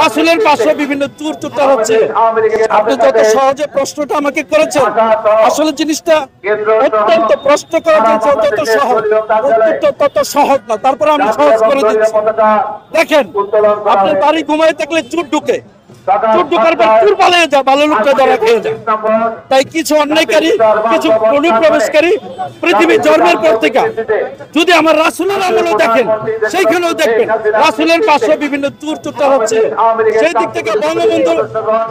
রাসূলের পাশে বিভিন্ন চুর চুটা হচ্ছে। আপনি যত সহজে প্রশ্নটা আমাকে করেছেন, আসলে জিনিসটা অত্যন্ত প্রশ্ন করা যাচ্ছে যত সহজ, উত্তরটা তত সহজ না। তারপরে আমি সহজ করে দিচ্ছি। দেখেন, আপনার বাড়ি ঘুমায় থাকলে চুর ঢুকে, চুর ঢুকার পর চুর পালিয়ে যায়, ভালো লোকটা ধরা খেয়ে যায়। তাই কিছু অন্যায়কারী, কিছু অনুপ্রবেশকারী পৃথিবীর জন্মের পর থেকে যদি আমার রাসূলের আমলও দেখেন, সেইখানেও দেখবেন রাসূলের পাশে বিভিন্ন চুর চুটা হচ্ছে। সেই দিক থেকে বঙ্গবন্ধু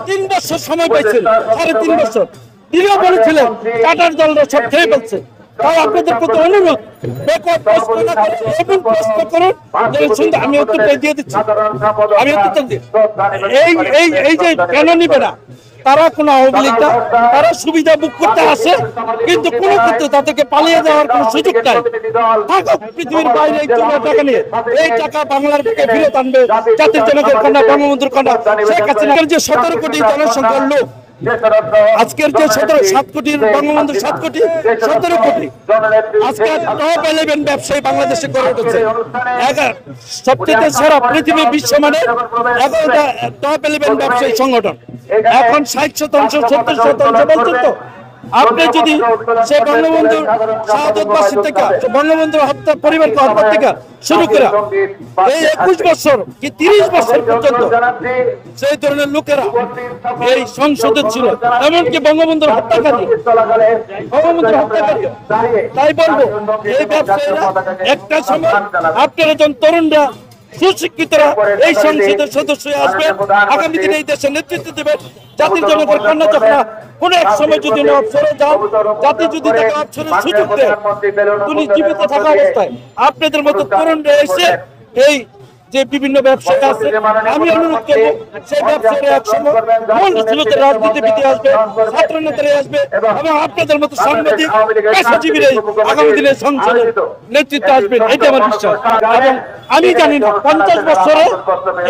3 বছর সময় পাইছেন, 3.5 বছর তিনিও বলেছিলেন কাটার দলরা সব খেয়ে ফেলছে। তাই আপনাদের প্রতি অনুরোধ, বেকার প্রশ্ন না করে এমন প্রশ্ন করুন যে শুনতে আমি উত্তরটা দিয়ে দিচ্ছি। আমি উত্তর দিই, এই যে কেন নিবে না, তারা কোনো আওয়ামী লীগ না, তারা সুবিধা বুক করতে আসে, কিন্তু কোনো ক্ষেত্রে তাদেরকে পালিয়ে যাওয়ার কোনো সুযোগ নাই। থাকুক পৃথিবীর বাইরে এই টাকা নিয়ে, এই টাকা বাংলার বুকে ফিরত আনবে জাতির জনকের কন্যা, বঙ্গবন্ধুর কন্যা শেখ হাসিনার যে 17 কোটি জনসংখ্যার লোক, আজকের যে 7 কোটির বঙ্গবন্ধু 7 কোটি 17 কোটি, আজকে টপ 11 ব্যবসায়ী বাংলাদেশে গড়ে উঠেছে। সবচেয়ে সেরা পৃথিবী বিশ্বমানে 11টা টপ 11 ব্যবসায়ী সংগঠন। এখন 60% 70% বলছেন তো। আপনি যদি সে বঙ্গবন্ধুর শাহাদতবাসী থেকে, বঙ্গবন্ধুর হত্যা, পরিবারকে হত্যা থেকে শুরু করে এই 21 বছর কি 30 বছর পর্যন্ত সেই ধরনের লোকেরা এই সংসদে ছিল, এমনকি বঙ্গবন্ধুর হত্যাকারী, তাই বলবো এই ব্যবসায়ীরা একটা সময় আপনারা যখন তরুণরা সুশিক্ষিতরা এই সংসদের সদস্য আসবে, আগামী দিনে এই দেশের নেতৃত্ব দেবেন, জাতির জনকের কন্যা যখন কোন এক সময় যদি অবসরে যান, জাতি যদি তাকে অবসরের সুযোগ দেয়, তিনি জীবিত থাকা অবস্থায় আপনাদের মতো তরুণরা এসে এই যে বিভিন্ন ব্যবসায়ী আছে, আমি অনুরোধ করবো সেই ব্যবসায়ীরা একসময় মূল স্রোতের রাজনীতিবিদ আসবে, ছাত্র নেতারা আসবে, এবং আপনাদের মতো সাংবাদিক পেশাজীবীরাই আগামী দিনে সংসদের নেতৃত্বে আসবেন, এটা আমার বিশ্বাস। এবং আমি জানি না 50 বছরে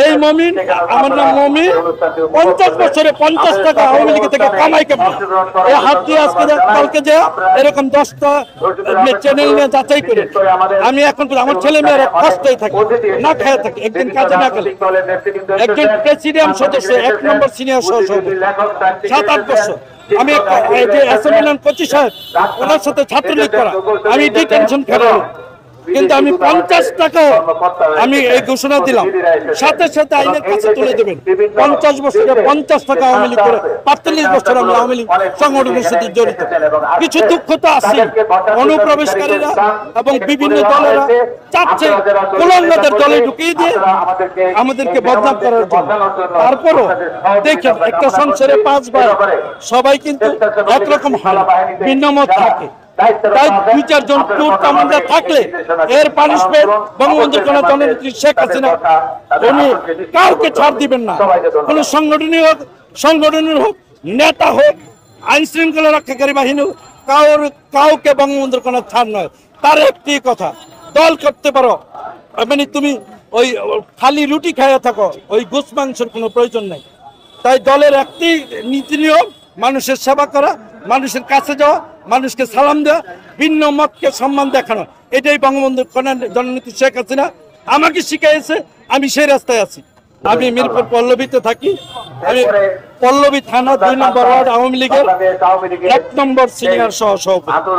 এই মমিন, আমার নাম মমিন, 50 বছরে 50 টাকা আওয়ামী লীগ থেকে কামাই কেমন, এই হাত দিয়ে আজকে কালকে যে এরকম 10টা চ্যানেল নিয়ে যাচাই করে আমি এখন আমার ছেলে মেয়েরা কষ্টই থাকে, না খেয়ে থাকে, একদিন কাজে না গেলে। একজন প্রেসিডিয়াম সদস্য 1 নম্বর সিনিয়র সহসভাপতি 7-8 বছর আমি অ্যাসেম্বলি কোচি সাহেব, ওনার সাথে ছাত্রলীগ করা, আমি ডিটেনশন খেলাম, কিন্তু আমি 50 টাকা আমি এই ঘোষণা দিলাম, সাথে সাথে আইনের কাছে তুলে দেবেন। 50 বছরে 50 টাকা আওয়ামী লীগ করে 45 বছর আমি আওয়ামী লীগ সংগঠনের সাথে জড়িত। কিছু দুঃখ তো আছে, অনুপ্রবেশকারীরা এবং বিভিন্ন দলেরা চাচ্ছে কুলাঙ্গাদের দলে ঢুকিয়ে দিয়ে আমাদেরকে বদনাম করার জন্য। তারপরও দেখেন একটা সংসারে 5 ভাই, সবাই কিন্তু একরকম হয়, ভিন্ন মত থাকে। তাই 2-4 জন চোর কামান্ডার থাকলে এর পানিশমেন্ট বঙ্গবন্ধুর কোন জননেত্রী শেখ হাসিনা উনি কাউকে ছাড় দিবেন না। কোন সংগঠনের হোক, নেতা হোক, আইন শৃঙ্খলা রক্ষাকারী বাহিনী হোক, কাউকে বঙ্গবন্ধুর কোন ছাড় নয়। তার একটি কথা, দল করতে পারো, মানে তুমি ওই খালি রুটি খাইয়া থাকো, ওই গোস মাংসের কোনো প্রয়োজন নেই। তাই দলের একটি নীতি নিয়ম মানুষের সেবা করা, মানুষের কাছে যাওয়া, মানুষকে সালাম দেওয়া, ভিন্ন মতকে সম্মান দেখানো, এটাই বঙ্গবন্ধুর কন্যা জননেত্রী শেখ হাসিনা আমাকে শিখিয়েছে। আমি সেই রাস্তায় আছি। আমি মিরপুর পল্লবীতে থাকি, আমি পল্লবী থানা 2 নম্বর ওয়ার্ড আওয়ামী লীগের 1 নম্বর সিনিয়র সহসভাপতি।